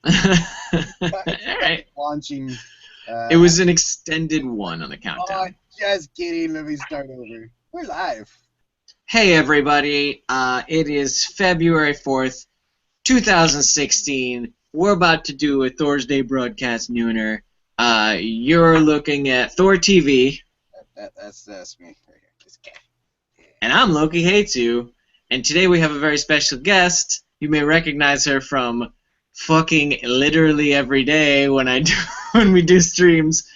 All right. Launching. It was an extended one on the countdown. Just kidding. Let me start over. We're live. Hey, everybody. It is February 4th, 2016. We're about to do a Thursday broadcast nooner. You're looking at ThorTV. That's me right here. This guy. And I'm Loki Hates You. And today we have a very special guest. You may recognize her from fucking literally every day when we do streams.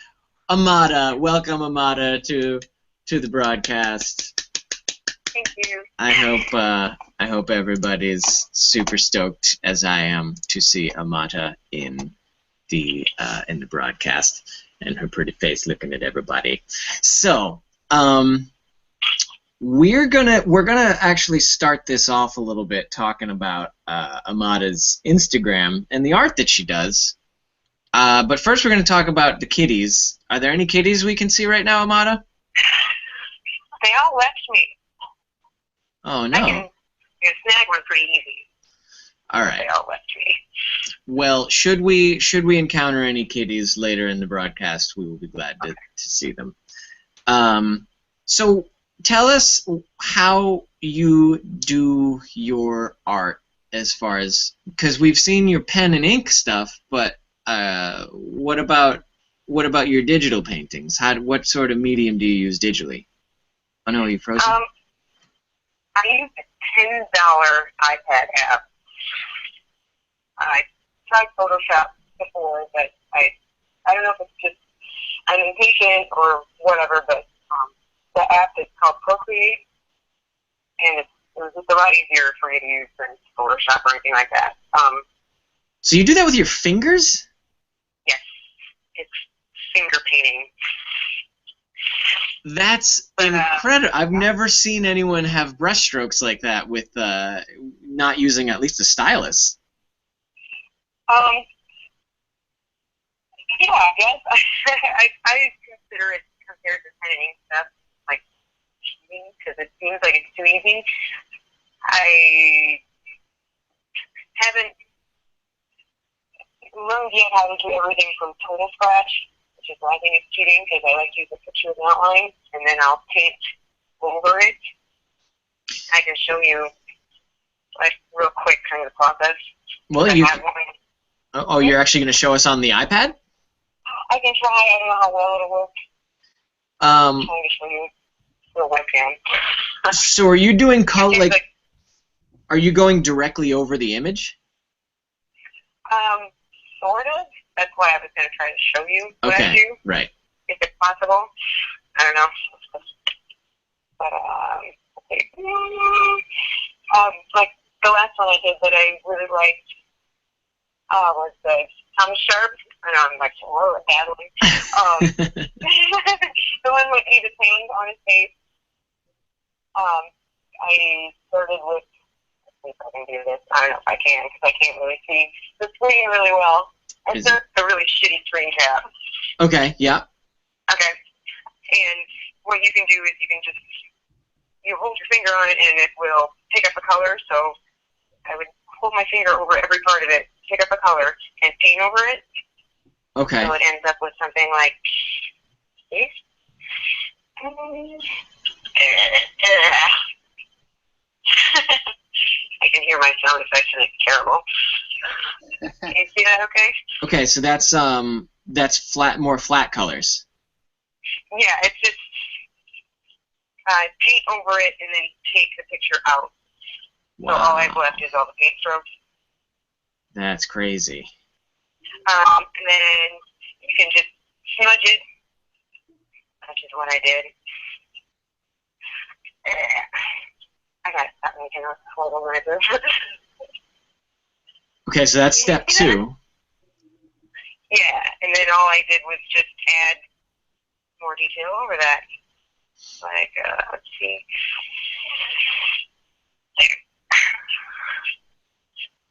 Amada, welcome Amada to the broadcast. Thank you. I hope everybody's super stoked as I am to see Amada in the broadcast and her pretty face looking at everybody. So, we're gonna actually start this off a little bit talking about Amada's Instagram and the art that she does. But first, we're gonna talk about the kitties. Are there any kitties we can see right now, Amada? They all left me. Oh no! I can snag one pretty easy. All right. They all left me. Well, should we encounter any kitties later in the broadcast, we will be glad to see them. So tell us how you do your art, as far as, because we've seen your pen and ink stuff, but what about your digital paintings? What sort of medium do you use digitally? Oh no, are you frozen? I use a $10 iPad app. I tried Photoshop before, but I don't know if it's just I'm impatient or whatever, but the app is called Procreate, and it's a lot easier for me to use than Photoshop or anything like that. So you do that with your fingers? Yes, it's finger painting. That's incredible. I've never seen anyone have brushstrokes like that with not using at least a stylus. Yeah, I guess. I consider it, compared to pen and ink stuff, like cheating, because it seems like it's too easy. I haven't learned yet how to do everything from total scratch, which is why I think it's cheating, because I like to use a picture of an outline, and then I'll paint over it. I can show you, like, real quick kind of the process. Well, you're actually going to show us on the iPad? I can try. I don't know how well it'll work. I'm trying to show you the webcam. So are you doing color, like, are you going directly over the image? Sort of. That's why I was going to try to show you what I do. Right. If it's possible. I don't know. But, like, the last one I did that I really liked was the Thomas Sharp. I know I'm like, whoa, battling. The one with Ada's hand on his face. I started with, let's see if I can do this. I don't know if I can, because I can't really see the screen really well. It's a really shitty screen cap. Okay, yeah. Okay. And what you can do is you hold your finger on it and it will pick up a color. So I would hold my finger over every part of it, pick up a color, and paint over it. Okay. So it ends up with something like this. I can hear my sound effects and it's terrible. Can you see that okay? Okay, so that's more flat colors. Yeah, it's just paint over it and then take the picture out. Wow. So all I've left is all the paint strokes. That's crazy. And then you can just smudge it, which is what I did. I gotta stop making those horrible noises. Okay, so that's step 2. Yeah, and then all I did was just add more detail over that. Like, let's see. There.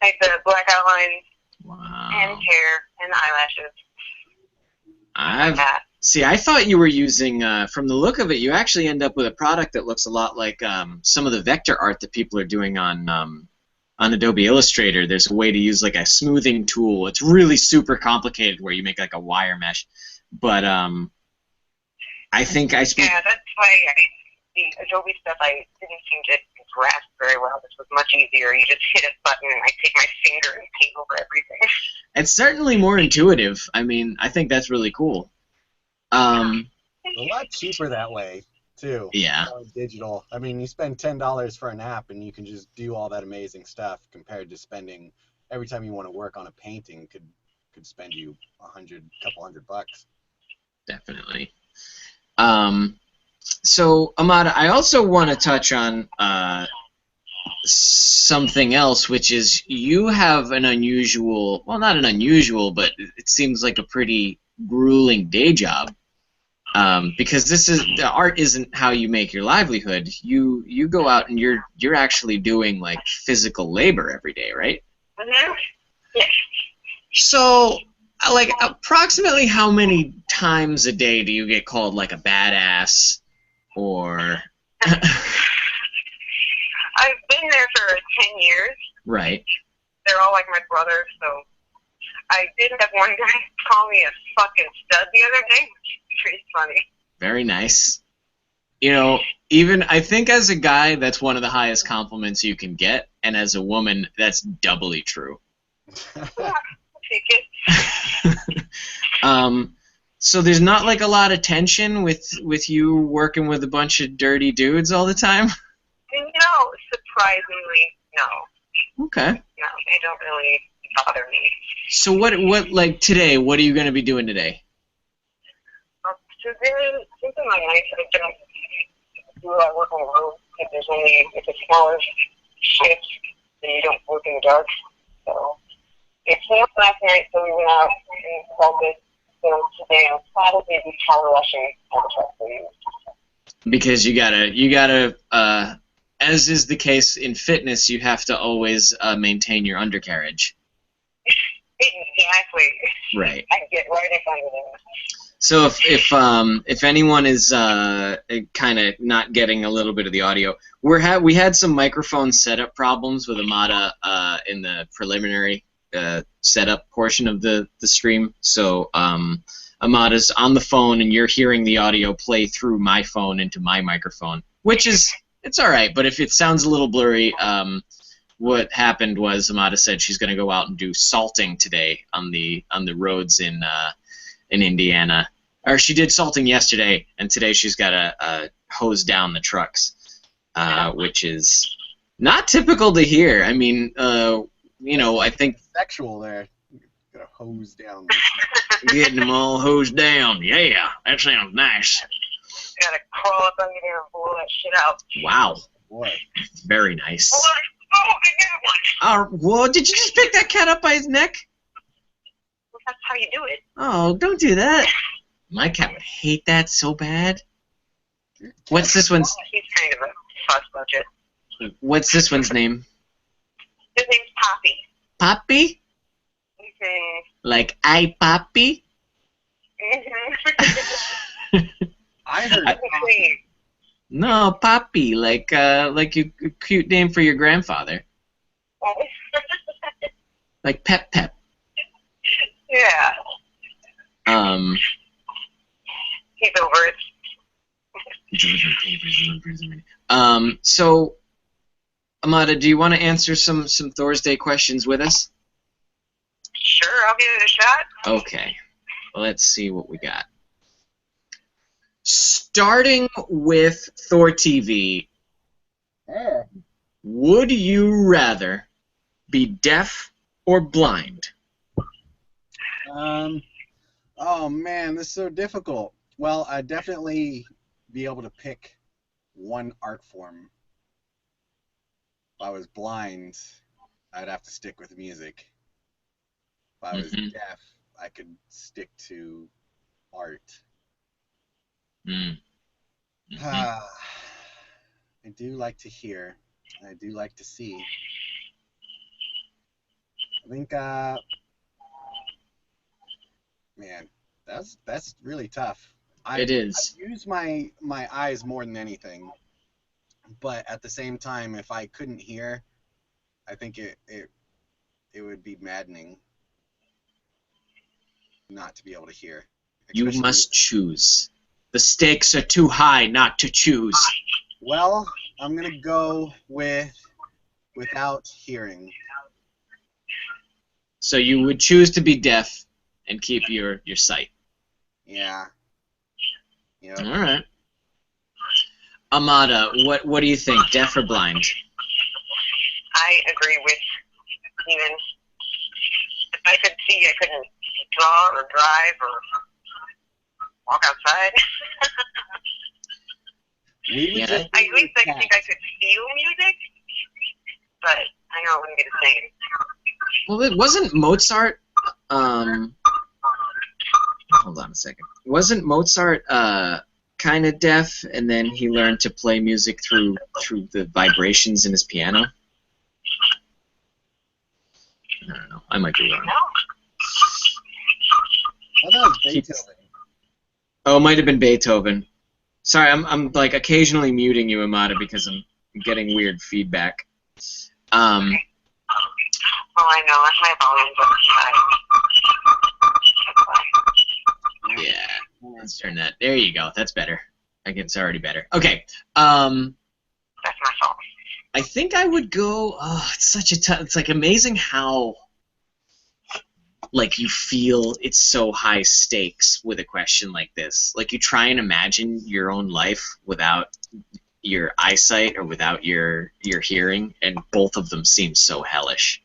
Like the black outlines, wow, and hair, and eyelashes. See, I thought you were using, from the look of it, you actually end up with a product that looks a lot like some of the vector art that people are doing on on Adobe Illustrator, there's a way to use like a smoothing tool. It's really super complicated where you make like a wire mesh. But I think I spent. Yeah, that's why the Adobe stuff I didn't seem to grasp very well. This was much easier. You just hit a button and I take my finger and paint over everything. It's certainly more intuitive. I mean, I think that's really cool. A lot cheaper that way, too. Yeah. Digital. I mean, you spend $10 for an app and you can just do all that amazing stuff compared to spending every time you want to work on a painting could spend you couple hundred bucks. Definitely. So, Amada, I also want to touch on something else, which is you have an unusual, well, not an unusual, but it seems like a pretty grueling day job. Because the art isn't how you make your livelihood. You go out and you're actually doing like physical labor every day, right? Mm-hmm. Yes. So, like, approximately how many times a day do you get called like a badass, or? I've been there for 10 years. Right. They're all like my brothers, so I did have one guy call me a fucking stud the other day, which is pretty funny. Very nice. You know, even I think as a guy, that's one of the highest compliments you can get, and as a woman, that's doubly true. Yeah, I'll take it. So there's not like a lot of tension with you working with a bunch of dirty dudes all the time? No, surprisingly, no. Okay. No, they don't really bother me. So what like today, what are you going to be doing today? Today, something like nice. I don't do a lot of work on the road. If there's only, if it's smaller shifts, then you don't work in the dark. So, it snowed last night, so we went out and called it. So today I'll probably be power washing all the trucks we use. Because you gotta as is the case in fitness, you have to always maintain your undercarriage. Exactly. Right. I get right in front of them. So if anyone is kind of not getting a little bit of the audio, we had some microphone setup problems with Amada in the preliminary setup portion of the stream. So Amada's on the phone and you're hearing the audio play through my phone into my microphone, which is it's all right. But if it sounds a little blurry, what happened was Amada said she's going to go out and do salting today on the roads in Indiana. Or she did salting yesterday, and today she's got to hose down the trucks, which is not typical to hear. I mean, I think sexual there. Gotta hose down. Getting them all hosed down. Yeah, that sounds nice. Gotta crawl up under there and blow that shit out. Wow. Boy. Very nice. Oh, I got one. Well, did you just pick that cat up by his neck? Well, that's how you do it. Oh, don't do that. My cat would hate that so bad. What's this one's? He's kind of a fuss budget. What's this one's name? His name's Poppy. Poppy? Mm-hmm. Like I Poppy? Mm-hmm. I heard Poppy. No, Poppy, like a cute name for your grandfather. Like Pep Pep. Yeah. He's over it. So, Amada, do you want to answer some Thor's Day questions with us? Sure, I'll give it a shot. Okay. Let's see what we got. Starting with ThorTV, would you rather be deaf or blind? Oh man, this is so difficult. Well, I'd definitely be able to pick one art form. If I was blind, I'd have to stick with music. If I was deaf, I could stick to art. I do like to hear. I do like to see. I think, man, that's really tough. It is. I use my eyes more than anything, but at the same time, if I couldn't hear, I think it would be maddening not to be able to hear. You Especially, must choose. The stakes are too high not to choose. well, I'm gonna go without hearing. So you would choose to be deaf and keep your sight. Yeah. Yep. All right. Amada, what do you think? Deaf or blind? I agree with Steven. If I could see, I couldn't draw or drive or walk outside. We would Yeah. just At least I cats. think I could feel music, but I know it wouldn't be the same. Well, it wasn't Mozart. Hold on a second. Wasn't Mozart kind of deaf, and then he learned to play music through the vibrations in his piano? I don't know. I might be wrong. No. I thought it was Beethoven. Oh, it might have been Beethoven. Sorry, I'm like occasionally muting you, Amada, because I'm getting weird feedback. Well, I know. My volume's up high. Yeah. Let's turn that. There you go. That's better. I guess it's already better. Okay. That's my fault. I think I would go. Oh, it's such a tough. It's like amazing how, like, you feel it's so high stakes with a question like this. Like, you try and imagine your own life without your eyesight or without your hearing, and both of them seem so hellish.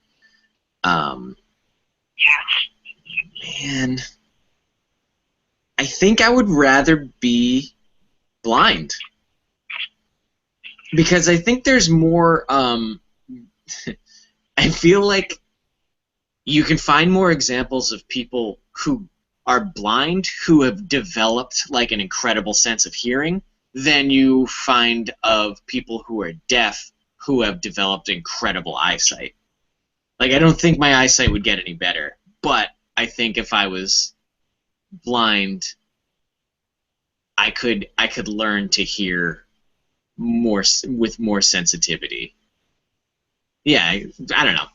Yeah. Man, I think I would rather be blind. Because I think there's more, I feel like you can find more examples of people who are blind who have developed like an incredible sense of hearing than you find of people who are deaf who have developed incredible eyesight. Like, I don't think my eyesight would get any better, but I think if I was blind, I could learn to hear more with more sensitivity. Yeah, I don't know.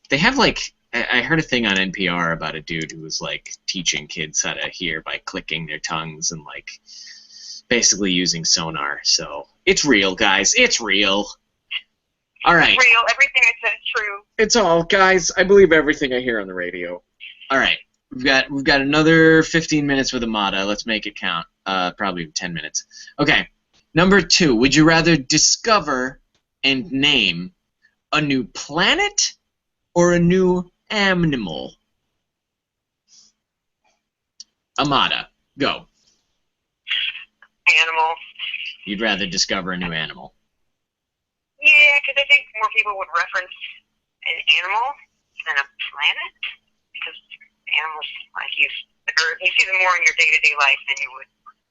They have like I heard a thing on NPR about a dude who was like teaching kids how to hear by clicking their tongues and like basically using sonar. So it's real, guys. It's real. All right. It's real. Everything I said is true. It's all, guys. I believe everything I hear on the radio. All right. We've got another 15 minutes with Amada. Let's make it count. Probably 10 minutes. Okay. Number 2. Would you rather discover and name a new planet or a new animal? Amada, go. Animal. You'd rather discover a new animal. Yeah, because I think more people would reference an animal than a planet. Because animals, like you see them more in your day-to-day life than you would.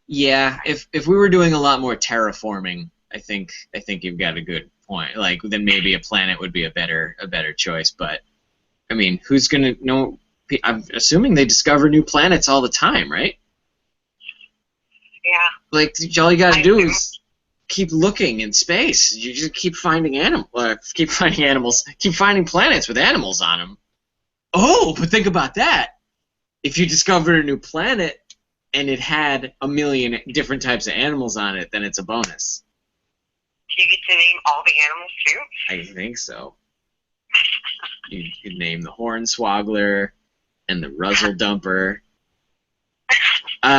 Yeah, if we were doing a lot more terraforming, I think you've got a good point. Like, then maybe a planet would be a better choice. But I mean, who's gonna know? I'm assuming they discover new planets all the time, right? Yeah. Like, all you gotta do is keep looking in space. You just keep finding keep finding planets with animals on them. Oh, but think about that. If you discovered a new planet and it had a million different types of animals on it, then it's a bonus. Do you get to name all the animals too? I think so. You could name the Hornswoggler and the Ruzzle Dumper.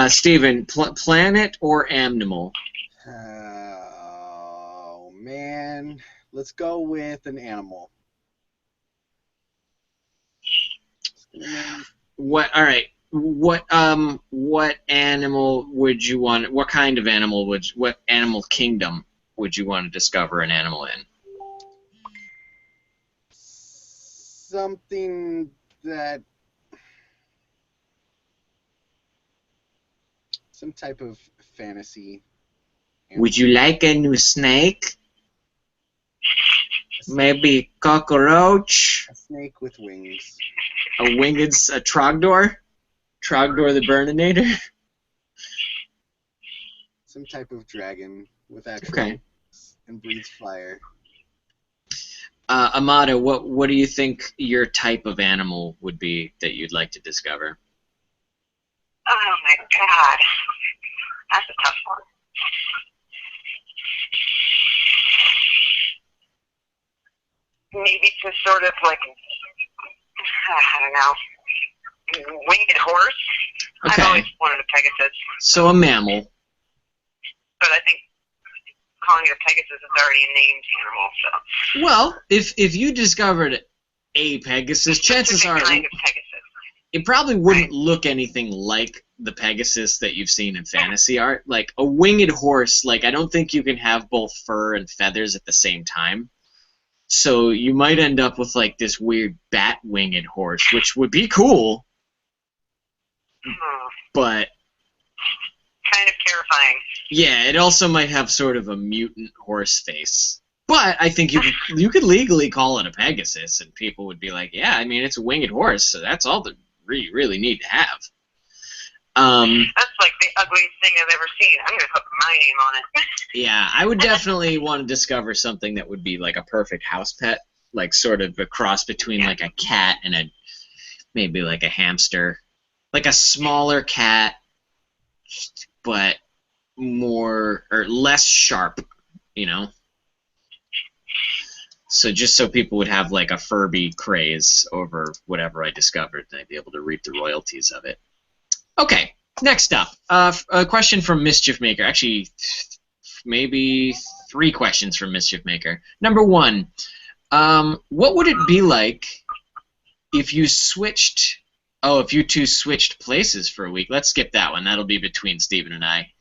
Steven, planet or animal? Oh man, let's go with an animal. What? All right. What animal would you want? What kind of animal what animal kingdom would you want to discover an animal in? Something that some type of fantasy. Would you like a new snake? Maybe cockroach? A snake with wings. A Trogdor? Trogdor the Burninator? Some type of dragon with actual Okay. and breathes fire. Amada, what do you think your type of animal would be that you'd like to discover? Oh my God, that's a tough one. Maybe to sort of like, I don't know, winged horse. Okay. I've always wanted a Pegasus, So a mammal. but I think calling it a Pegasus is already a named animal, so. Well, if you discovered a Pegasus, chances are Kind of Pegasus. it probably wouldn't look anything like the Pegasus that you've seen in fantasy art. Like a winged horse, like I don't think you can have both fur and feathers at the same time. So you might end up with like this weird bat-winged horse, which would be cool, but Kind of terrifying. yeah, it also might have sort of a mutant horse face. But I think you could legally call it a Pegasus, and people would be like, yeah, I mean, it's a winged horse, so that's all that you really need to have. That's like the ugliest thing I've ever seen. I'm going to put my name on it. Yeah, I would definitely want to discover something that would be like a perfect house pet, like sort of a cross between like a cat and maybe like a hamster, like a smaller cat, but more or less sharp, you know. So just so people would have like a Furby craze over whatever I discovered, and I'd be able to reap the royalties of it. Okay, next up, a question from Mischief Maker. Actually, maybe 3 questions from Mischief Maker. Number 1, what would it be like if you switched? Oh, if you two switched places for a week. Let's skip that one. That'll be between Steven and I.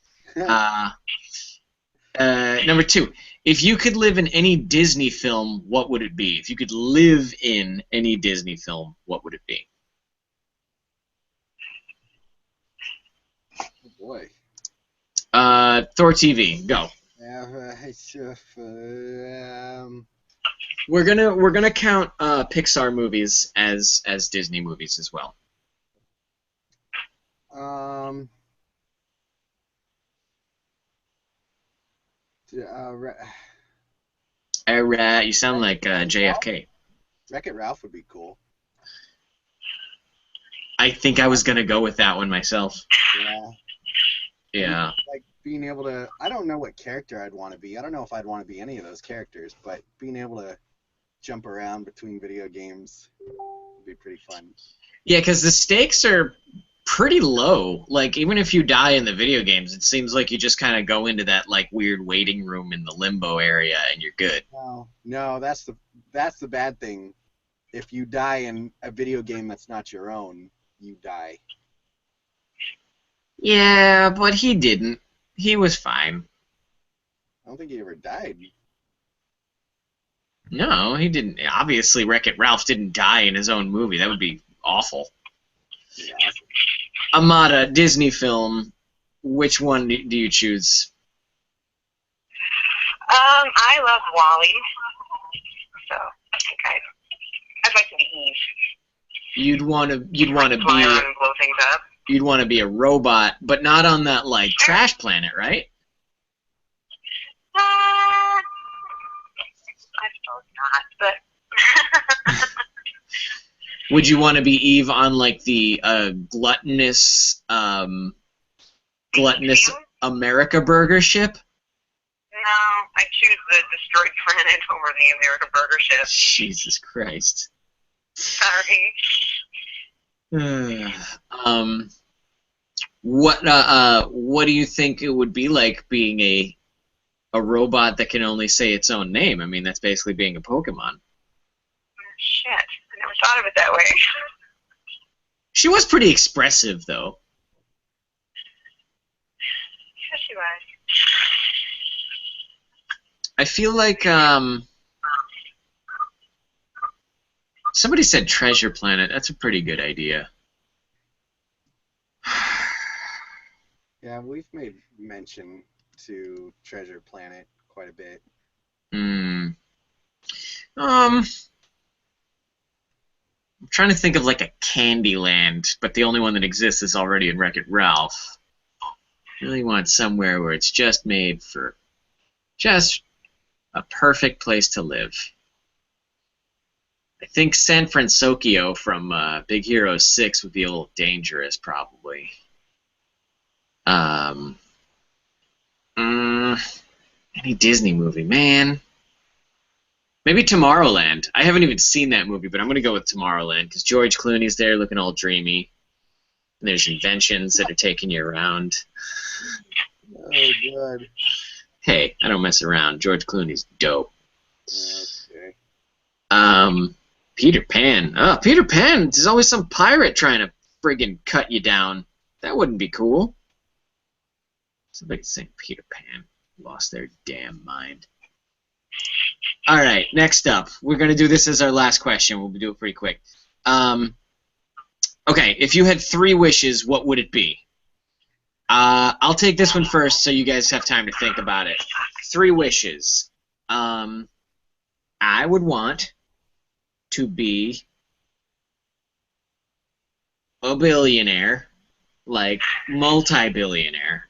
Number 2, if you could live in any Disney film, what would it be? If you could live in any Disney film, what would it be? Oh boy. ThorTV, go. We're gonna count Pixar movies as Disney movies as well. You sound like JFK. Wreck-It Ralph would be cool. I think I was gonna go with that one myself. Yeah. Yeah. Like being able to, I don't know what character I'd want to be. I don't know if I'd want to be any of those characters, but being able to jump around between video games would be pretty fun. Yeah, because the stakes are pretty low. Like, even if you die in the video games, it seems like you just kind of go into that, like, weird waiting room in the limbo area and you're good. No, that's the bad thing. If you die in a video game that's not your own, you die. Yeah, but he didn't. He was fine. I don't think he ever died. No, he didn't. Obviously, Wreck-It Ralph didn't die in his own movie. That would be awful. Yeah. Amada, Disney film, which one do you choose? I love Wally, so I think I'd like to be Eve. You'd want to Fly around and blow things up. You'd want to be a robot, but not on that like trash planet, right? I suppose not, but Would you want to be Eve on like the gluttonous America burger ship? no, I choose the destroyed planet over the America Burger ship. Jesus Christ. Sorry. What do you think it would be like being a robot that can only say its own name? I mean, that's basically being a Pokemon. Shit, I never thought of it that way. She was pretty expressive, though. Yeah, she was. I feel like somebody said Treasure Planet. That's a pretty good idea. Yeah, we've made mention to Treasure Planet quite a bit. I'm trying to think of like a Candyland, but the only one that exists is already in Wreck-It Ralph. Really want somewhere where it's just made for just a perfect place to live. I think San Francisco from Big Hero 6 would be a little dangerous, probably. Um, any Disney movie, man. Maybe Tomorrowland. I haven't even seen that movie, but I'm going to go with Tomorrowland because George Clooney's there looking all dreamy. And there's inventions that are taking you around. Oh, God. Hey, I don't mess around. George Clooney's dope. Okay. Peter Pan. Oh, Peter Pan. There's always some pirate trying to friggin' cut you down. That wouldn't be cool. Somebody saying Peter Pan lost their damn mind. All right, next up. We're going to do this as our last question. We'll do it pretty quick. Okay, if you had 3 wishes, what would it be? I'll take this one first so you guys have time to think about it. 3 wishes. I would want to be a billionaire, like multi-billionaire.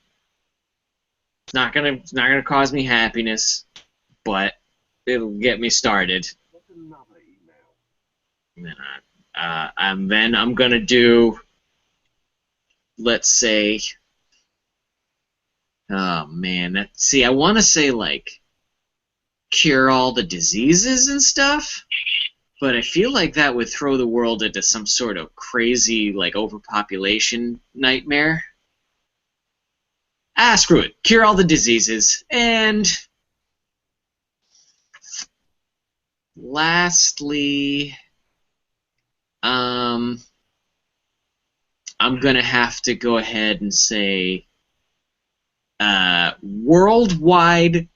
It's not gonna cause me happiness, but it'll get me started. And then I'm gonna do, let's say, oh man, I want to say like cure all the diseases and stuff, but I feel like that would throw the world into some sort of crazy like overpopulation nightmare. Screw it. Cure all the diseases. And lastly, I'm going to have to go ahead and say worldwide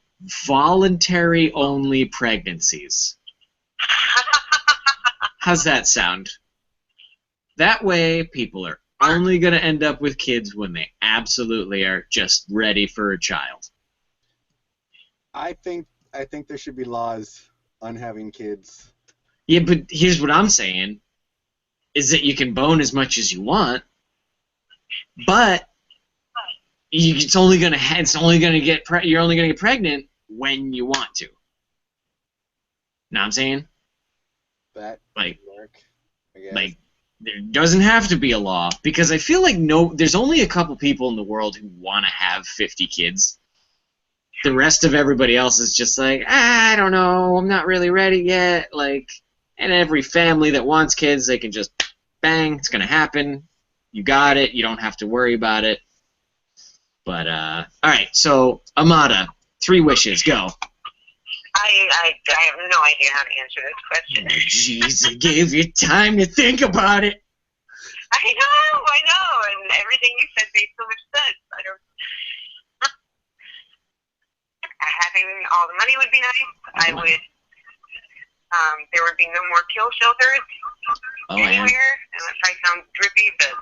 voluntary-only pregnancies. How's that sound? That way, people are only going to end up with kids when they absolutely are just ready for a child. I think there should be laws on having kids. Yeah, but here's what I'm saying: is that you can bone as much as you want, but you're only gonna get pregnant when you want to. Know what I'm saying? That like work, I guess. Like there doesn't have to be a law, because I feel like there's only a couple people in the world who want to have 50 kids. The rest of everybody else is just like, I don't know, I'm not really ready yet. And every family that wants kids, they can just bang, it's gonna happen. You got it. You don't have to worry about it. But all right. So Amada, 3 wishes, go. I have no idea how to answer this question. Jeez, I gave you time to think about it. I know, and everything you said made so much sense. Having all the money would be nice. There would be no more kill shelters anywhere. And that might sound drippy, but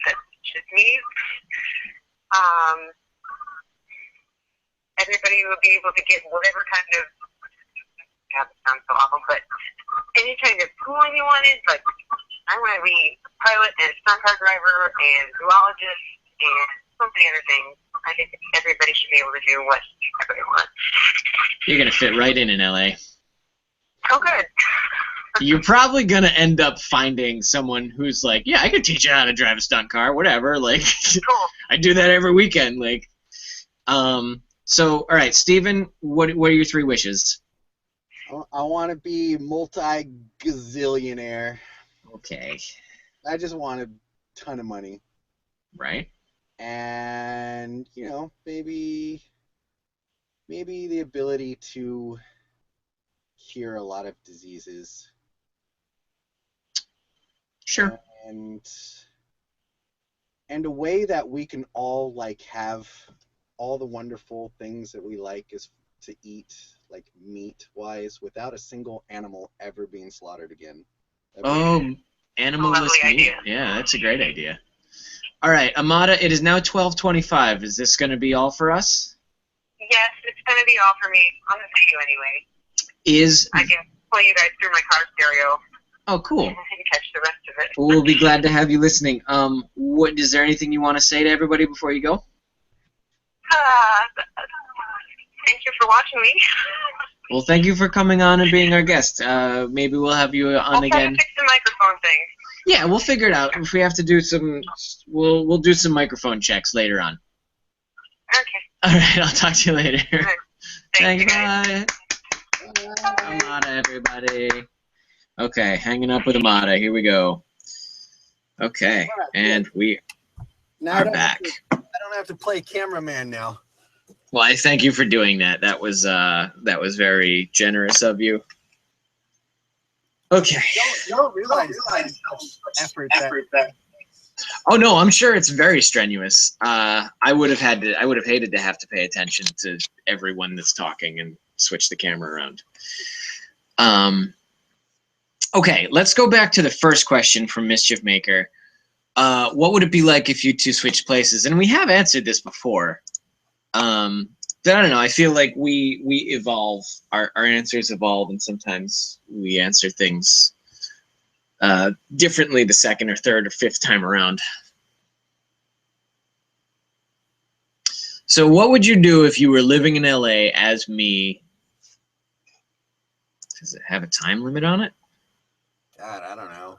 that's just me. Everybody will be able to get whatever kind of, God, that sounds so awful, but any kind of schooling you wanted. Like, I want to be a pilot and stunt car driver and zoologist and so many other things. I think everybody should be able to do whatever they want. You're going to fit right in LA. Oh, good. You're probably going to end up finding someone who's like, yeah, I could teach you how to drive a stunt car, whatever. Cool. I do that every weekend. So, all right, Steven, what are your 3 wishes? I want to be multi-gazillionaire. Okay. I just want a ton of money. Right. And, maybe the ability to cure a lot of diseases. Sure. And a way that we can all, have all the wonderful things that we like is to eat, meat-wise, without a single animal ever being slaughtered again. Animalless meat? Idea. Yeah, that's a great idea. All right, Amada, it is now 12:25. Is this going to be all for us? Yes, it's going to be all for me on the video anyway. I can play you guys through my car stereo. Oh, cool. And catch the rest of it. We'll be glad to have you listening. Is there anything you want to say to everybody before you go? Thank you for watching me. Well, thank you for coming on and being our guest. Maybe we'll have you I'll on try to again. fix the microphone thing. Yeah, we'll figure it out. If we have to do some, we'll do some microphone checks later on. Okay. All right, I'll talk to you later. All right. Thank you, Thanks, guys. bye. Amada, everybody. Okay, hanging up with Amada. Here we go. Okay, and we Now I are don't back. I don't have to play cameraman now. Well, I thank you for doing that. That was very generous of you. Okay. You don't realize how much effort that. Oh no, I'm sure it's very strenuous. I would have hated to have to pay attention to everyone that's talking and switch the camera around. Okay, let's go back to the first question from Mischief Maker. What would it be like if you two switched places? And we have answered this before. But I don't know. I feel like we evolve. Our answers evolve, and sometimes we answer things differently the second or third or fifth time around. So what would you do if you were living in LA as me? Does it have a time limit on it? God, I don't know.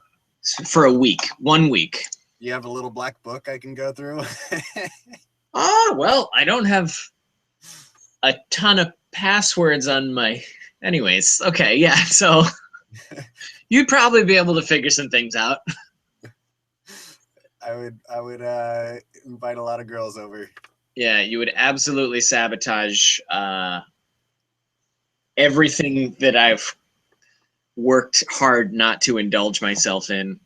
For a week, 1 week. You have a little black book I can go through? Oh, well, I don't have a ton of passwords on my... Anyways, okay, yeah, so you'd probably be able to figure some things out. I would invite a lot of girls over. Yeah, you would absolutely sabotage everything that I've worked hard not to indulge myself in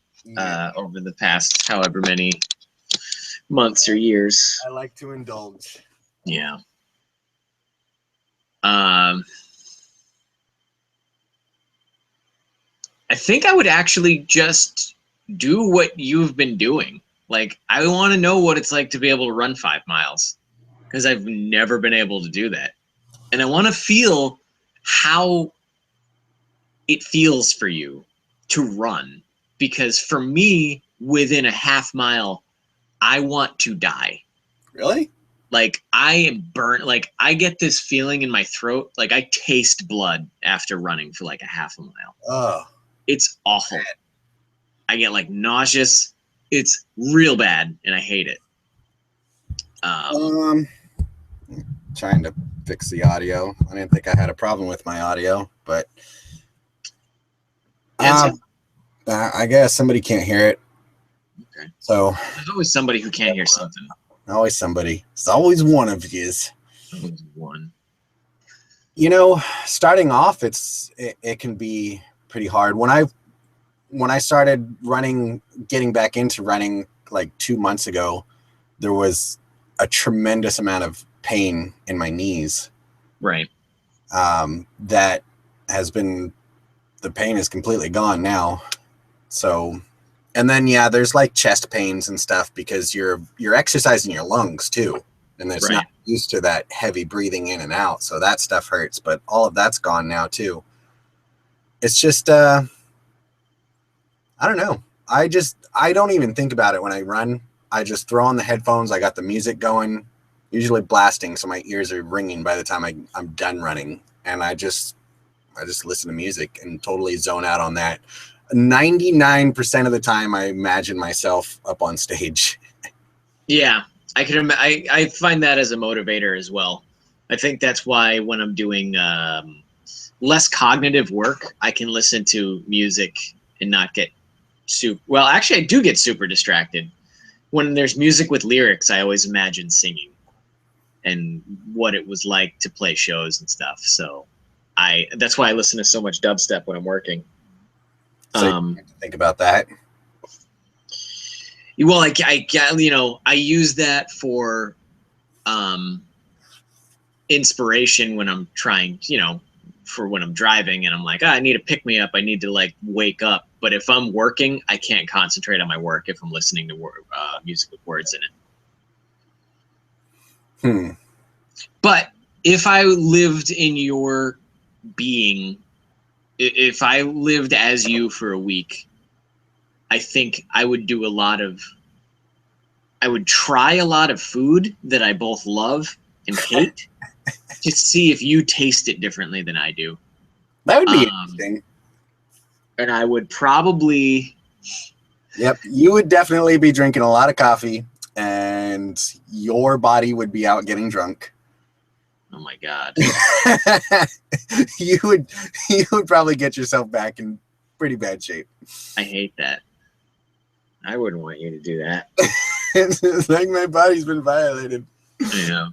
over the past however many months or years. I like to indulge. Yeah. I think I would actually just do what you've been doing. Like, I want to know what it's like to be able to run 5 miles, because I've never been able to do that. And I want to feel how it feels for you to run, because for me, within a half mile, I want to die. Really? Like, I am burnt. Like, I get this feeling in my throat. Like, I taste blood after running for like a half a mile. Oh. It's awful. I get like nauseous. It's real bad, and I hate it. Trying to fix the audio. I didn't think I had a problem with my audio, but I guess somebody can't hear it. Okay. So there's always somebody who can't hear something. Always somebody. It's always one of yous. Always one. You know, starting off, it can be pretty hard. When I started running, getting back into running like 2 months ago, there was a tremendous amount of pain in my knees. Right. That has been, the pain is completely gone now. So, and then, yeah, there's like chest pains and stuff because you're exercising your lungs too. And it's not used to that heavy breathing in and out. So that stuff hurts, but all of that's gone now too. It's just, I don't know. I don't even think about it when I run. I just throw on the headphones. I got the music going, usually blasting, so my ears are ringing by the time I'm done running. And I just listen to music and totally zone out on that. 99% of the time, I imagine myself up on stage. Yeah, I find that as a motivator as well. I think that's why when I'm doing less cognitive work, I can listen to music and not get super. Well, actually, I do get super distracted. When there's music with lyrics, I always imagine singing and what it was like to play shows and stuff. So that's why I listen to so much dubstep when I'm working. So you have to think about that. Well, I use that for inspiration when I'm trying, for when I'm driving and I'm like, I need to pick me up. I need to like wake up. But if I'm working, I can't concentrate on my work if I'm listening to music with words in it. But if I lived in your being, if I lived as you for a week, I think I would try a lot of food that I both love and hate. to see if you taste it differently than I do. That would be interesting. And I would probably... Yep, you would definitely be drinking a lot of coffee, and your body would be out getting drunk. Oh my God. you would probably get yourself back in pretty bad shape. I hate that. I wouldn't want you to do that. It's like my body's been violated. Yeah.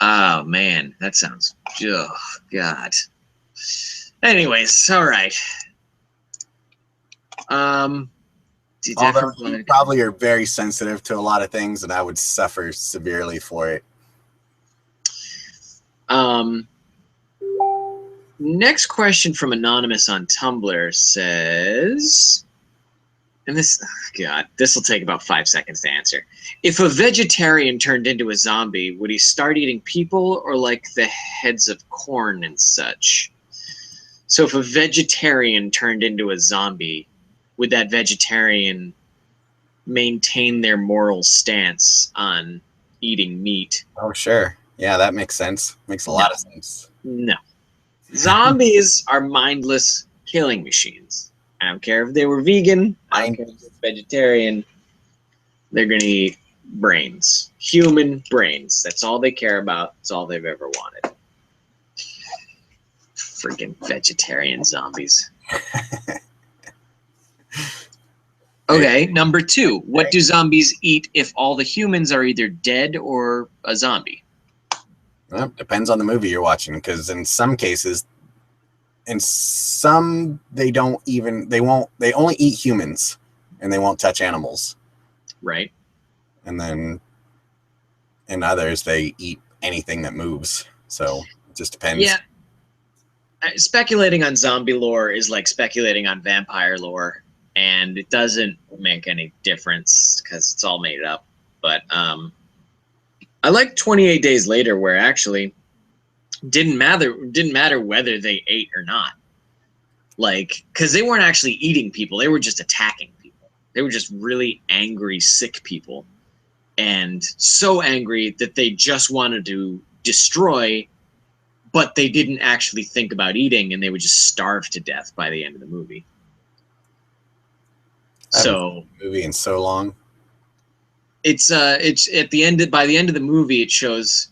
Oh man, that sounds... Oh God. Anyways, all right. You Although you probably are very sensitive to a lot of things, and I would suffer severely for it. Next question from Anonymous on Tumblr says, and this, oh God, this will take about 5 seconds to answer. If a vegetarian turned into a zombie, would he start eating people or like the heads of corn and such? So if a vegetarian turned into a zombie, would that vegetarian maintain their moral stance on eating meat? Oh, sure. Yeah, that makes sense. Makes a lot of sense. No. Zombies are mindless killing machines. I don't care if they were vegan. I don't care if they're vegetarian. They're going to eat brains. Human brains. That's all they care about. That's all they've ever wanted. Freaking vegetarian zombies. Okay, number 2. What do zombies eat if all the humans are either dead or a zombie? Well, depends on the movie you're watching, because in some cases, they only eat humans and they won't touch animals. Right. And then in others, they eat anything that moves. So it just depends. Yeah. Speculating on zombie lore is like speculating on vampire lore, and it doesn't make any difference because it's all made up. But I like 28 Days Later, where actually didn't matter whether they ate or not. Like, because they weren't actually eating people, they were just attacking people. They were just really angry, sick people, and so angry that they just wanted to destroy, but they didn't actually think about eating, and they would just starve to death by the end of the movie. So movie in so long. It's at the end. By the end of the movie, it shows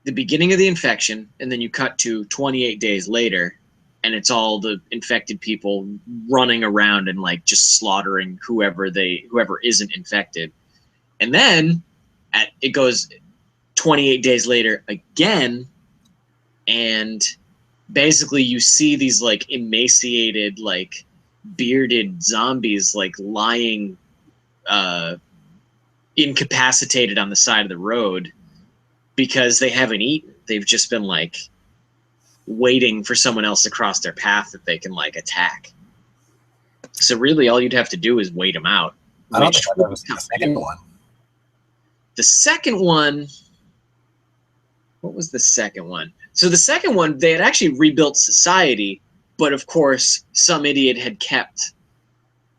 the beginning of the infection, and then you cut to 28 days later, and it's all the infected people running around and like just slaughtering whoever isn't infected. And then it goes 28 days later again, and basically you see these like emaciated, like bearded zombies like lying incapacitated on the side of the road because they haven't eaten. They've just been like waiting for someone else to cross their path that they can like attack. So really all you'd have to do is wait them out. I don't think that was the second one. The second one, what was the second one? So the second one, they had actually rebuilt society, but of course some idiot had kept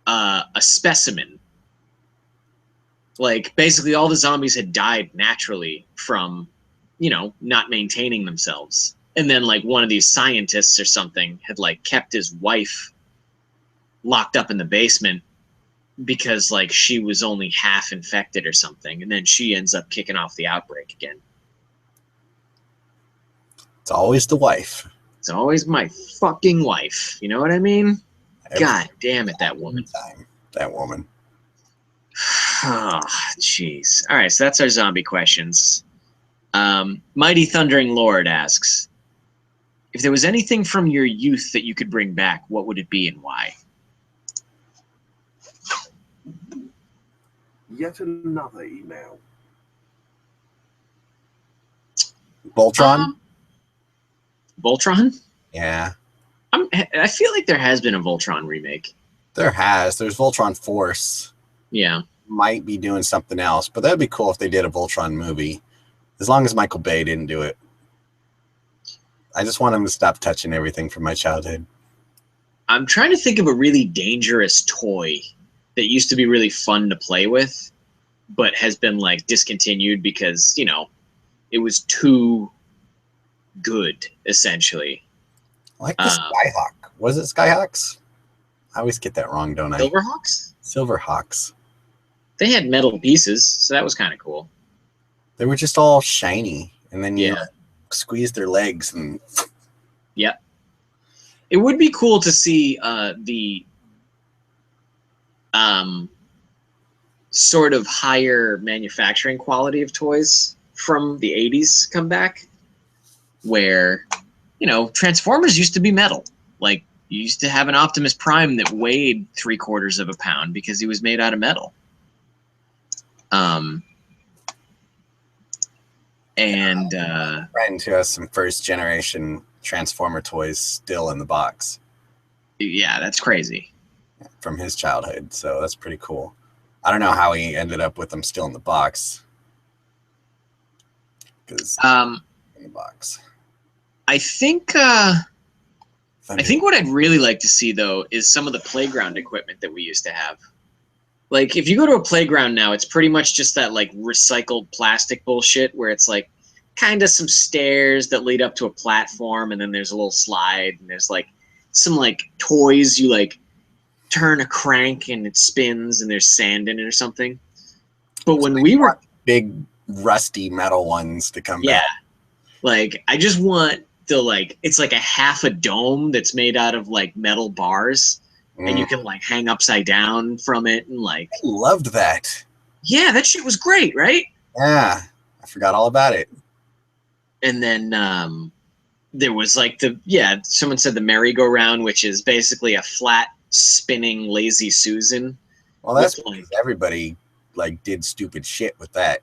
a specimen. Like basically all the zombies had died naturally from, not maintaining themselves. And then like one of these scientists or something had like kept his wife locked up in the basement because like she was only half infected or something. And then she ends up kicking off the outbreak again. It's always the wife. It's always my fucking wife. You know what I mean? God damn it, that woman. That woman. Oh, jeez. All right, so that's our zombie questions. Mighty Thundering Lord asks, if there was anything from your youth that you could bring back, what would it be and why? Yet another email. Voltron? Voltron? Yeah. I feel like there has been a Voltron remake. There's Voltron Force. Yeah. Might be doing something else, but that'd be cool if they did a Voltron movie. As long as Michael Bay didn't do it. I just want him to stop touching everything from my childhood. I'm trying to think of a really dangerous toy that used to be really fun to play with, but has been like discontinued because, it was too good, essentially. I like the Skyhawk. Was it Skyhawks? I always get that wrong, don't I? Silverhawks? Silverhawks. They had metal pieces, so that was kind of cool. They were just all shiny, and then you Yeah. squeeze their legs and. Yep. It would be cool to see the sort of higher manufacturing quality of toys from the 80s come back, where, you know, Transformers used to be metal. Like, you used to have an Optimus Prime that weighed 3/4 of a pound because he was made out of metal. And a friend who has some first generation Transformer toys still in the box yeah, that's crazy. from his childhood, so that's pretty cool. I don't know how he ended up with them still in the box. Because in the box. I think what I'd really like to see, though, is some of the playground equipment that we used to have. Like, if you go to a playground now, it's pretty much just that, like, recycled plastic bullshit where it's, like, kind of some stairs that lead up to a platform, and then there's a little slide, and there's, like, some, like, toys you, like, turn a crank and it spins, and there's sand in it or something. But when we were... big, rusty metal ones to come back. Like, I just want the, like, it's like a half a dome that's made out of, like, metal bars. And you can, like, hang upside down from it and, like... I loved that. Yeah, that shit was great, right? Yeah, I forgot all about it. And then there was, like, someone said the merry-go-round, which is basically a flat, spinning Lazy Susan. Well, that's because everybody, like, did stupid shit with that.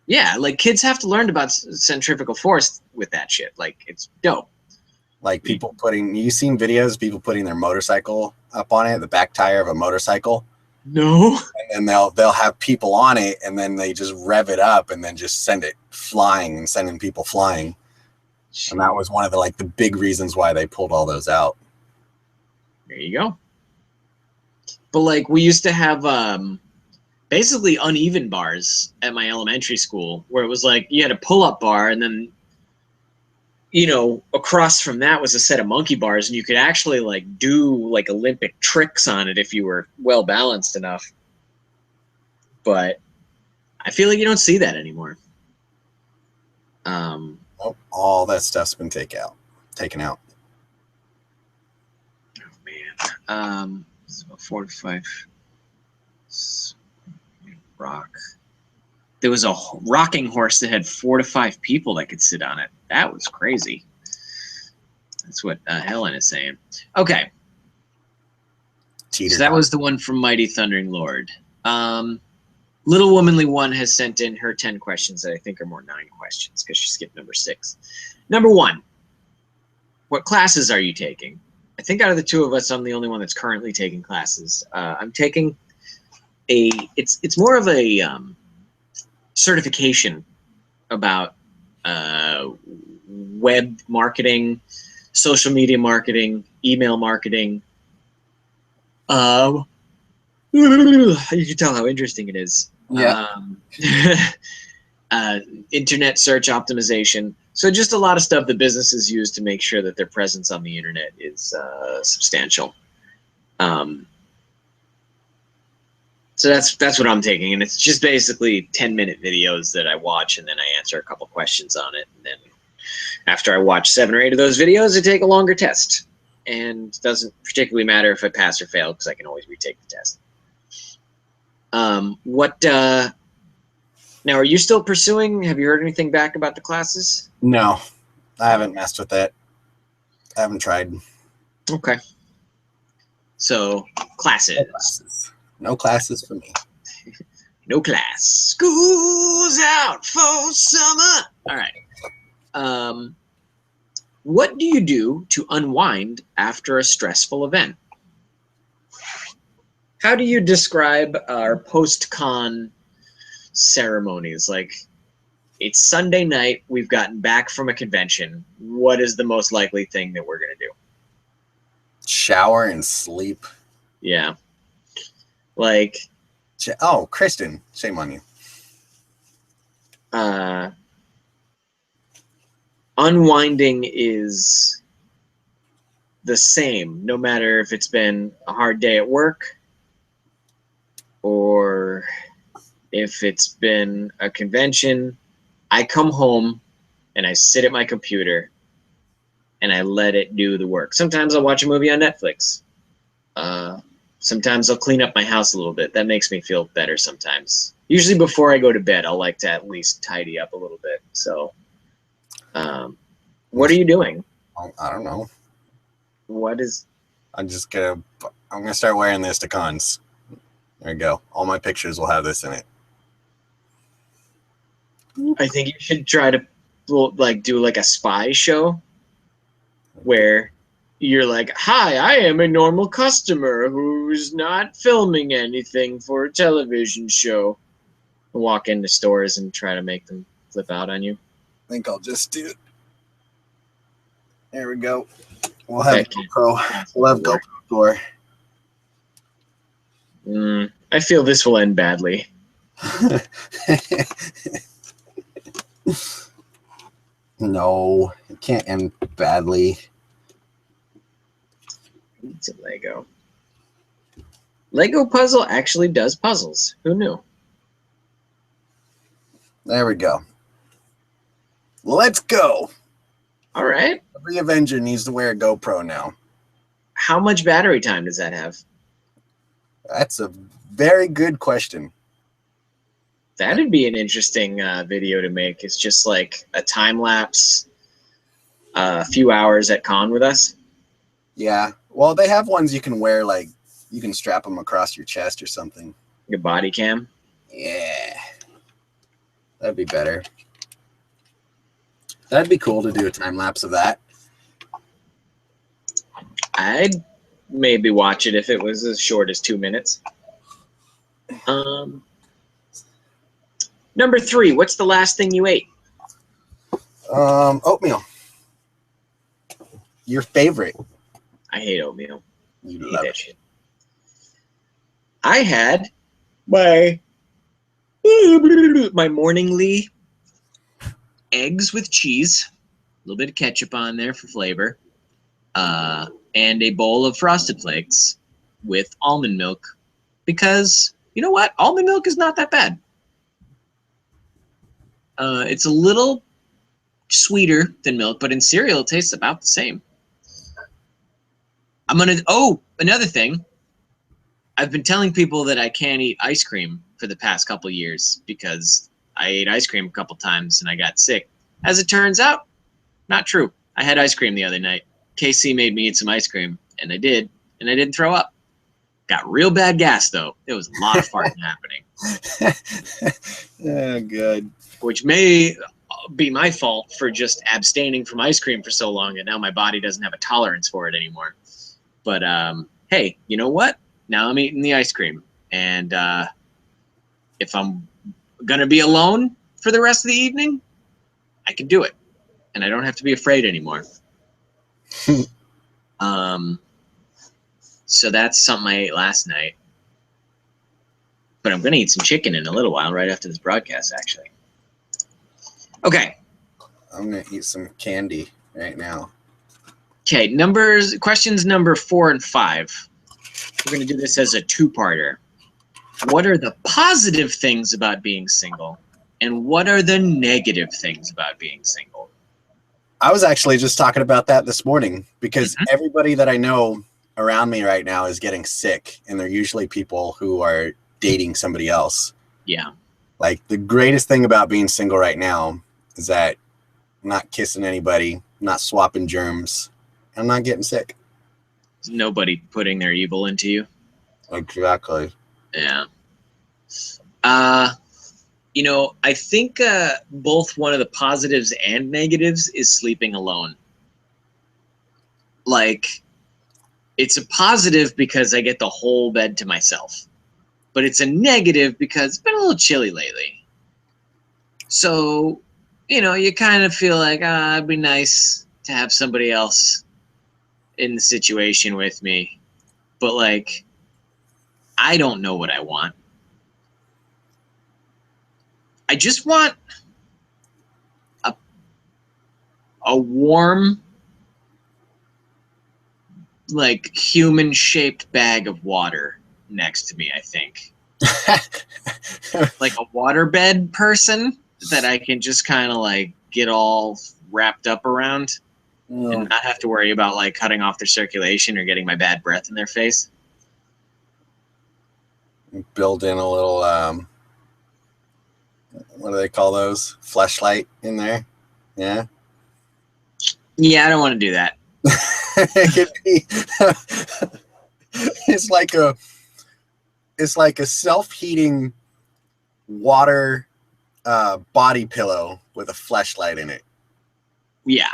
Yeah, like, kids have to learn about centrifugal force with that shit. Like, it's dope. Like, people putting... You seen videos of people putting their motorcycle up on it, the back tire of a motorcycle? No. And then they'll have people on it, and then they just rev it up and then just send it flying and sending people flying. And that was one of the, like, the big reasons why they pulled all those out. There you go. But, like, we used to have basically uneven bars at my elementary school, where it was like you had a pull-up bar, and then, you know, across from that was a set of monkey bars, and you could actually, like, do, like, Olympic tricks on it if you were well balanced enough. But I feel like you don't see that anymore. All that stuff's been taken out. Oh man. So 4 to 5 rock. There was a rocking horse that had 4 to 5 people that could sit on it. That was crazy. That's what Helen is saying. Okay. Cheater. So that was the one from Mighty Thundering Lord. Little Womanly One has sent in her 10 questions that I think are more 9 questions because she skipped number 6. Number 1. What classes are you taking? I think out of the two of us, I'm the only one that's currently taking classes. I'm taking it's more of a certification about web marketing, social media marketing, email marketing. You can tell how interesting it is. Yeah. Internet search optimization. So just a lot of stuff that businesses use to make sure that their presence on the internet is substantial. So that's what I'm taking, and it's just basically 10-minute videos that I watch, and then I answer a couple questions on it, and then after I watch 7 or 8 of those videos, I take a longer test, and it doesn't particularly matter if I pass or fail because I can always retake the test. Now, are you still pursuing? Have you heard anything back about the classes? No, I haven't messed with that. I haven't tried. Okay. So, classes. No classes for me. No class. School's out for summer. All right. What do you do to unwind after a stressful event? How do you describe our post-con ceremonies? Like, it's Sunday night, we've gotten back from a convention. What is the most likely thing that we're going to do? Shower and sleep. Yeah. Like... Oh, Kristen, shame on you. unwinding is the same, no matter if it's been a hard day at work or if it's been a convention. I come home and I sit at my computer and I let it do the work. Sometimes I'll watch a movie on Netflix. Sometimes I'll clean up my house a little bit. That makes me feel better sometimes. Usually before I go to bed, I'll like to at least tidy up a little bit. So, what are you doing? I don't know. What is... I'm gonna start wearing this to cons. There you go. All my pictures will have this in it. I think you should try to like do like a spy show where you're like, hi, I am a normal customer who's not filming anything for a television show. Walk into stores and try to make them flip out on you. I think I'll just do it. There we go. We'll have GoPro. We'll have GoPro Tour. I feel this will end badly. No, it can't end badly. It's a Lego. Lego Puzzle actually does puzzles. Who knew? There we go. Let's go. All right. Every Avenger needs to wear a GoPro now. How much battery time does that have? That's a very good question. That'd be an interesting video to make. It's just like a time lapse, a few hours at con with us. Yeah. Well, they have ones you can wear, like you can strap them across your chest or something. Your body cam. Yeah. That'd be better. That'd be cool to do a time lapse of that. I'd maybe watch it if it was as short as 2 minutes. Number 3, what's the last thing you ate? Oatmeal. Your favorite. I hate oatmeal. You I hate love that it. shit. I had my morningly eggs with cheese, a little bit of ketchup on there for flavor, and a bowl of Frosted Flakes with almond milk, because you know what? Almond milk is not that bad. It's a little sweeter than milk, but in cereal it tastes about the same. Another thing. I've been telling people that I can't eat ice cream for the past couple years because I ate ice cream a couple times and I got sick. As it turns out, not true. I had ice cream the other night. KC made me eat some ice cream, and I did, and I didn't throw up. Got real bad gas, though. There was a lot of farting happening. Oh, good. Which may be my fault for just abstaining from ice cream for so long, and now my body doesn't have a tolerance for it anymore. But, hey, you know what? Now I'm eating the ice cream, and if I'm going to be alone for the rest of the evening, I can do it, and I don't have to be afraid anymore. So that's something I ate last night. But I'm going to eat some chicken in a little while, right after this broadcast, actually. Okay. I'm going to eat some candy right now. Okay, questions number 4 and 5. We're going to do this as a two-parter. What are the positive things about being single? And what are the negative things about being single? I was actually just talking about that this morning because everybody that I know around me right now is getting sick, and they're usually people who are dating somebody else. Yeah. Like, the greatest thing about being single right now is that I'm not kissing anybody, not swapping germs, and I'm not getting sick. Nobody putting their evil into you. Exactly. Yeah. You know, I think both one of the positives and negatives is sleeping alone. Like, it's a positive because I get the whole bed to myself. But it's a negative because it's been a little chilly lately. So, you know, you kind of feel like, it'd be nice to have somebody else in the situation with me. But, like, I don't know what I want. I just want a warm, like human-shaped bag of water next to me, I think. Like a waterbed person that I can just kind of like get all wrapped up around and not have to worry about like cutting off their circulation or getting my bad breath in their face. Build in a little, what do they call those? Fleshlight in there. Yeah. Yeah, I don't want to do that. It could be, it's like a self-heating water body pillow with a fleshlight in it. Yeah.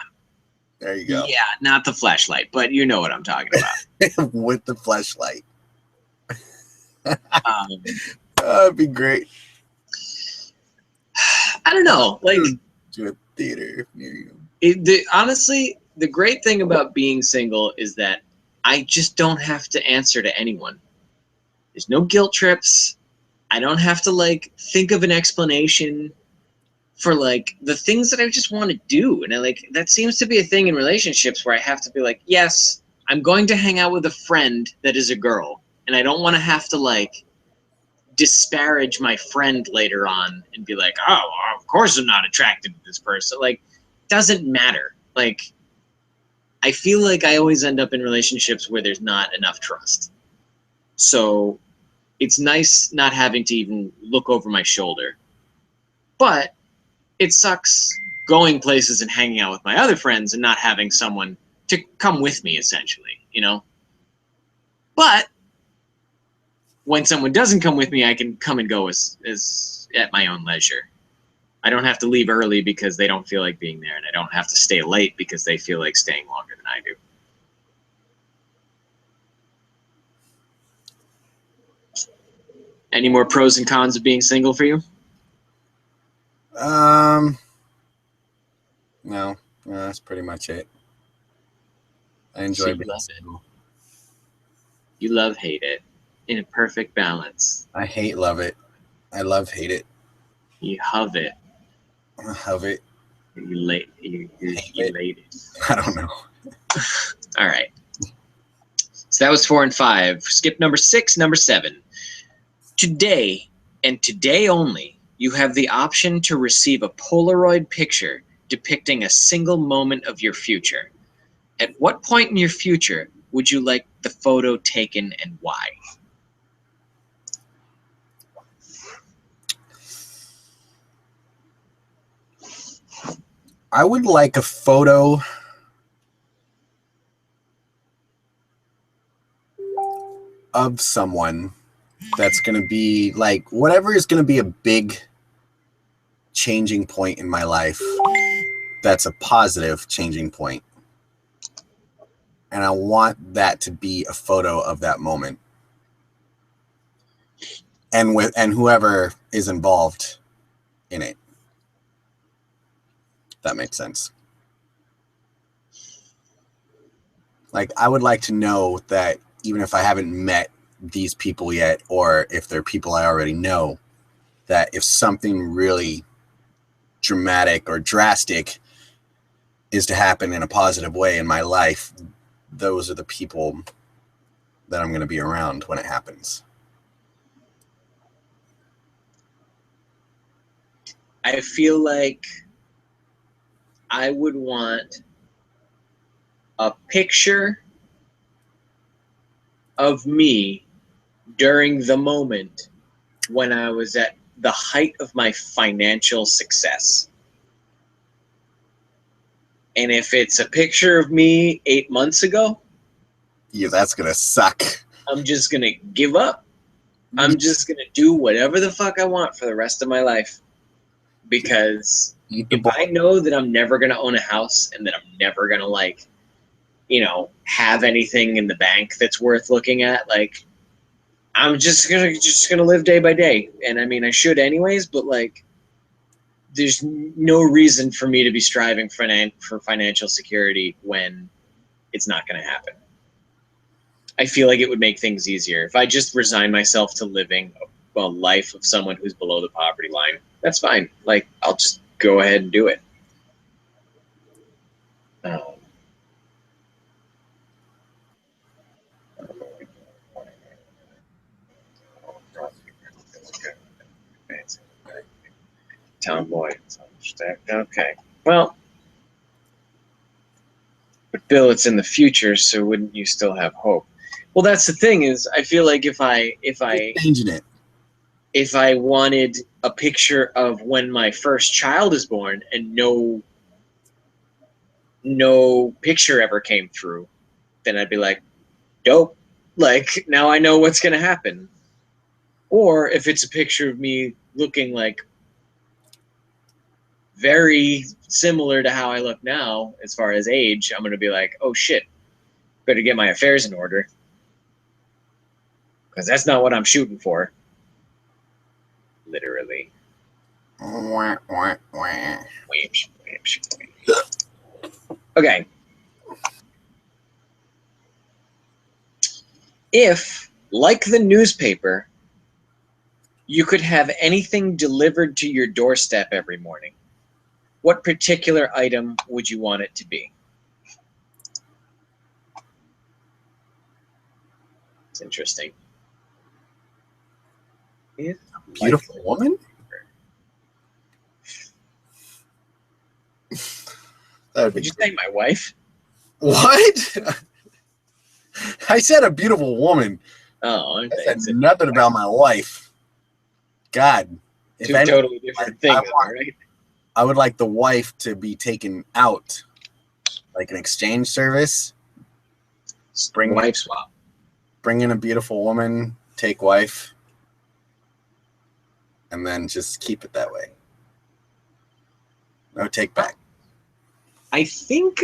There you go. Yeah, not the flashlight, but you know what I'm talking about. With the fleshlight. Um, That'd be great. I don't know. Like, To a theater near you. honestly, the great thing about being single is that I just don't have to answer to anyone. There's no guilt trips. I don't have to like think of an explanation for like the things that I just want to do. And I like that seems to be a thing in relationships where I have to be like, yes, I'm going to hang out with a friend that is a girl, and I don't want to have to like disparage my friend later on and be like, oh, well, of course I'm not attracted to this person. Like, doesn't matter. Like, I feel like I always end up in relationships where there's not enough trust. So it's nice not having to even look over my shoulder. But it sucks going places and hanging out with my other friends and not having someone to come with me, essentially, you know? But when someone doesn't come with me, I can come and go as at my own leisure. I don't have to leave early because they don't feel like being there, and I don't have to stay late because they feel like staying longer than I do. Any more pros and cons of being single for you? No, that's pretty much it. I enjoy So you being love single. You love hate it in a perfect balance. I hate love it. I love hate it. You hove it. I love it. You late it. I don't know. All right. So that was 4 and 5. Skip number 6, number 7. Today, and today only, you have the option to receive a Polaroid picture depicting a single moment of your future. At what point in your future would you like the photo taken and why? I would like a photo of someone that's going to be like whatever is going to be a big changing point in my life. That's a positive changing point. And I want that to be a photo of that moment. And whoever is involved in it. That makes sense. Like, I would like to know that even if I haven't met these people yet, or if they're people I already know, that if something really dramatic or drastic is to happen in a positive way in my life, those are the people that I'm going to be around when it happens. I feel like I would want a picture of me during the moment when I was at the height of my financial success. And if it's a picture of me 8 months ago, Yeah, that's going to suck. I'm just going to give up. I'm just going to do whatever the fuck I want for the rest of my life. Because if I know that I'm never going to own a house and that I'm never going to, like, you know, have anything in the bank that's worth looking at, like, I'm just gonna live day by day. And I mean, I should anyways, but like, there's no reason for me to be striving for financial security when it's not going to happen. I feel like it would make things easier if I just resign myself to living a life of someone who's below the poverty line. That's fine. Like, I'll just go ahead and do it. Tomboy. Okay. Well, but Bill, it's in the future, so wouldn't you still have hope? Well, that's the thing is, I feel like if I Changing it. if I wanted a picture of when my first child is born and no picture ever came through, then I'd be like, dope. Like, now I know what's going to happen. Or if it's a picture of me looking like very similar to how I look now as far as age, I'm going to be like, oh shit, better get my affairs in order. Because that's not what I'm shooting for. Literally. Okay. If, like the newspaper, you could have anything delivered to your doorstep every morning, what particular item would you want it to be? It's interesting. If, Beautiful woman? That would be Did you say my wife? What? I said a beautiful woman. Oh, I said nothing about my life. God. Two totally different things, right? I would like the wife to be taken out, like an exchange service. Bring wife swap. Bring in a beautiful woman, take wife, and then just keep it that way. No take back. I think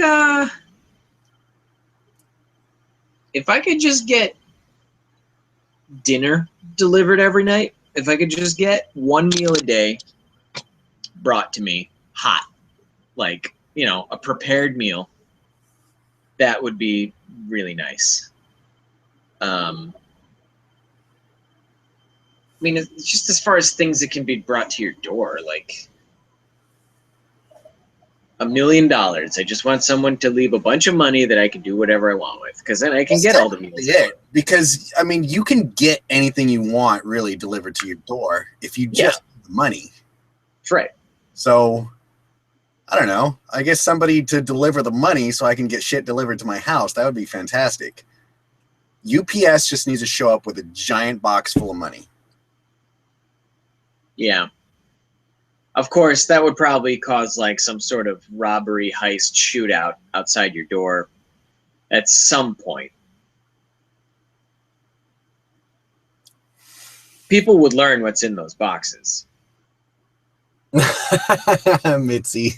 if I could just get dinner delivered every night, if I could just get one meal a day brought to me hot, like, you know, a prepared meal, that would be really nice. I mean, it's just as far as things that can be brought to your door, like $1 million. I just want someone to leave a bunch of money that I can do whatever I want with, because then I can get all the meals. Yeah, because I mean, you can get anything you want really delivered to your door if you just have the money. That's right. So, I don't know. I guess somebody to deliver the money so I can get shit delivered to my house. That would be fantastic. UPS just needs to show up with a giant box full of money. Yeah. Of course, that would probably cause like some sort of robbery heist shootout outside your door at some point. People would learn what's in those boxes. Mitzi.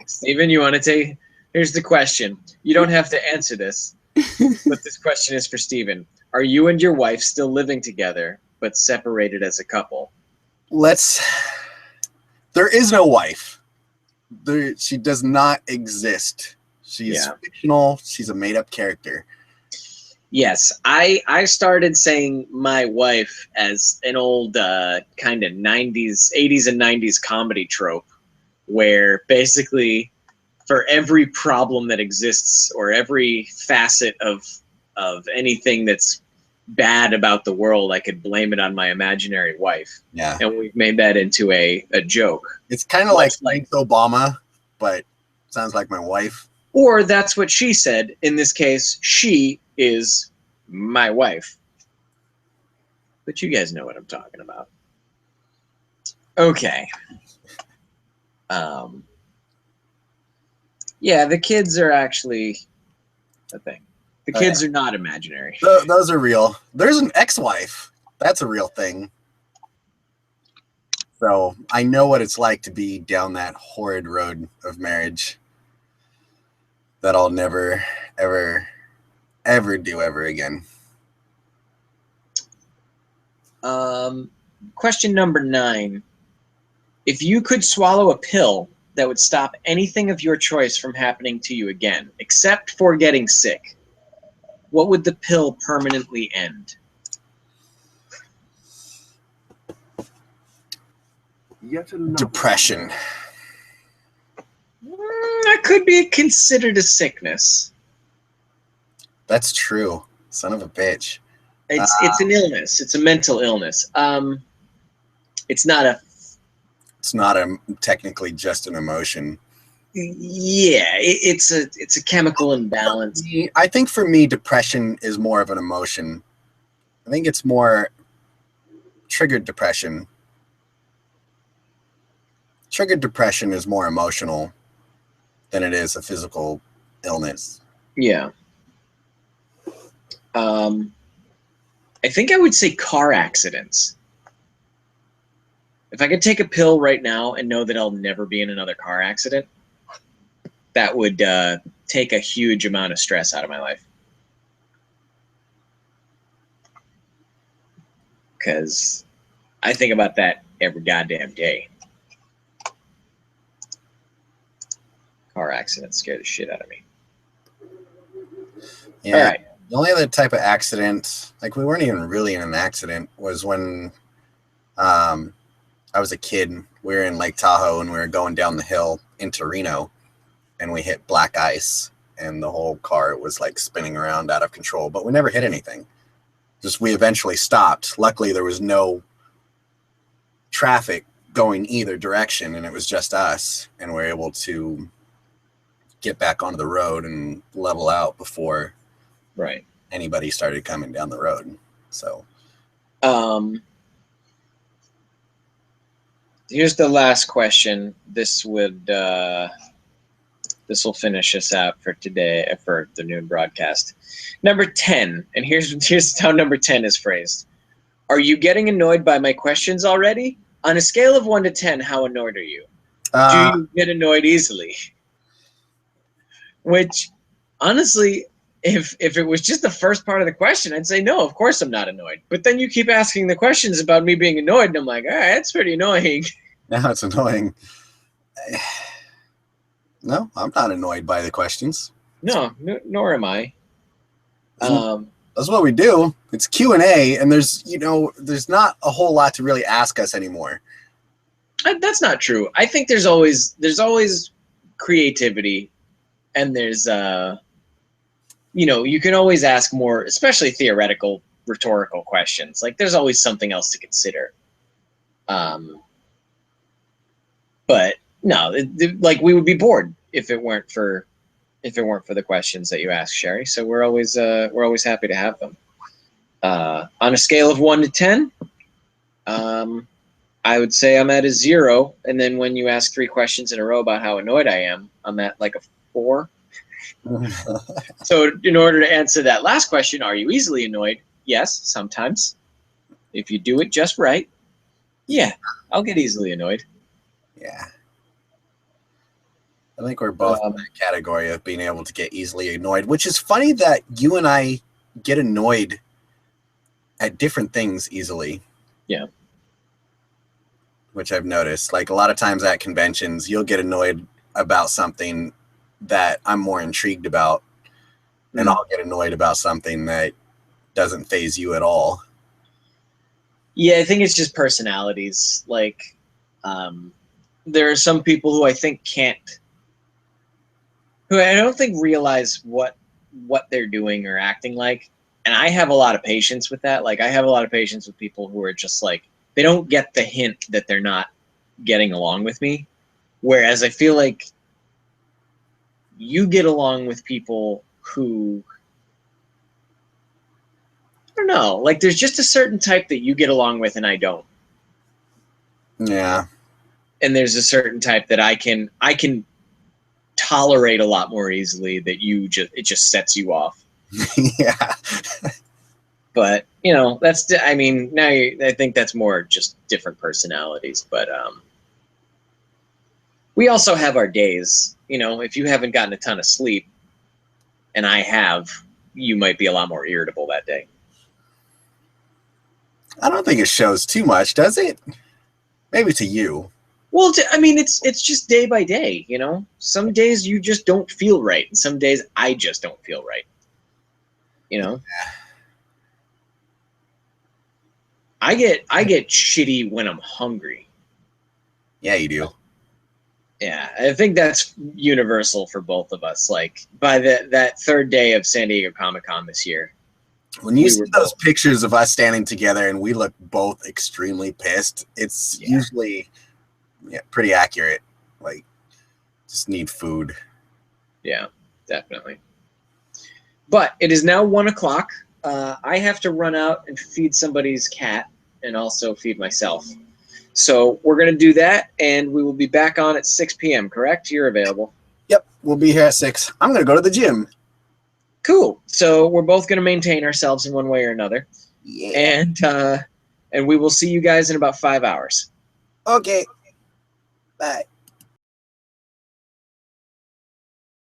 Steven, you want to take... Here's the question. You don't have to answer this, but this question is for Steven. Are you and your wife still living together, but separated as a couple? There is no wife. She does not exist. She's fictional. She's a made-up character. Yes, I started saying my wife as an old kind of 80s and 90s comedy trope, where basically for every problem that exists or every facet of anything that's bad about the world, I could blame it on my imaginary wife. Yeah. And we've made that into a joke. It's kind of like Obama, but sounds like my wife. Or that's what she said. In this case, she is my wife. But you guys know what I'm talking about. Okay. Yeah, the kids are actually a thing. The kids are not imaginary. Those are real. There's an ex-wife. That's a real thing. So I know what it's like to be down that horrid road of marriage that I'll never, ever, ever do ever again. Question number 9. If you could swallow a pill that would stop anything of your choice from happening to you again, except for getting sick, what would the pill permanently end? Depression. That could be considered a sickness. That's true. Son of a bitch. It's an illness. It's a mental illness. It's not a. It's not technically just an emotion. Yeah, it's a chemical imbalance. I think for me, depression is more of an emotion. I think it's more triggered depression. Triggered depression is more emotional than it is a physical illness. Yeah. I think I would say car accidents. If I could take a pill right now and know that I'll never be in another car accident, that would take a huge amount of stress out of my life. Because I think about that every goddamn day. Car accidents scare the shit out of me. Yeah. All right. The only other type of accident, like we weren't even really in an accident, was when I was a kid. We were in Lake Tahoe and we were going down the hill into Reno, and we hit black ice, and the whole car was like spinning around out of control. But we never hit anything. Just we eventually stopped. Luckily, there was no traffic going either direction, and it was just us, and we were able to get back onto the road and level out before anybody started coming down the road. So here's the last question. This will finish us out for today, for the noon broadcast. Number 10, and here's how number 10 is phrased. Are you getting annoyed by my questions already? On a scale of 1 to 10, how annoyed are you? Do you get annoyed easily? Which, honestly, if it was just the first part of the question, I'd say no, of course I'm not annoyed. But then you keep asking the questions about me being annoyed, and I'm like, all right, that's pretty annoying. Now it's annoying. No, I'm not annoyed by the questions. No, nor am I. That's what we do. It's Q&A, and there's not a whole lot to really ask us anymore. That's not true. I think there's always creativity, and there's you can always ask more, especially theoretical, rhetorical questions. Like there's always something else to consider. But no, like we would be bored if it weren't for the questions that you ask, Sherry. So we're always happy to have them. On a scale of 1 to 10, I would say I'm at a 0. And then when you ask 3 questions in a row about how annoyed I am, I'm at like a 4. So in order to answer that last question, are you easily annoyed? Yes, sometimes. If you do it just right, yeah, I'll get easily annoyed. Yeah. I think we're both in that category of being able to get easily annoyed, which is funny that you and I get annoyed at different things easily. Yeah. Which I've noticed. Like a lot of times at conventions, you'll get annoyed about something that I'm more intrigued about, and I'll get annoyed about something that doesn't faze you at all. Yeah, I think it's just personalities. Like, there are some people who I think who I don't think realize what they're doing or acting like. And I have a lot of patience with that. Like, I have a lot of patience with people who are just like, they don't get the hint that they're not getting along with me. Whereas I feel like you get along with people who, I don't know, like there's just a certain type that you get along with and I don't. Yeah. And there's a certain type that I can tolerate a lot more easily that it just sets you off. Yeah. But, now I think that's more just different personalities. But we also have our days. If you haven't gotten a ton of sleep, and I have, you might be a lot more irritable that day. I don't think it shows too much, does it? Maybe to you. Well, it's just day by day, Some days you just don't feel right, and some days I just don't feel right. Yeah. I get shitty when I'm hungry. Yeah, you do. Yeah, I think that's universal for both of us. Like by that third day of San Diego Comic-Con this year, When you We see were those both. pictures of us standing together and we look both extremely pissed, it's Yeah. usually pretty accurate. Like, just need food. Yeah, definitely. But it is now 1 o'clock. I have to run out and feed somebody's cat and also feed myself. So we're going to do that, and we will be back on at 6 p.m., correct? You're available. Yep, we'll be here at 6. I'm going to go to the gym. Cool. So we're both going to maintain ourselves in one way or another. Yeah. And we will see you guys in about 5 hours. Okay. Bye.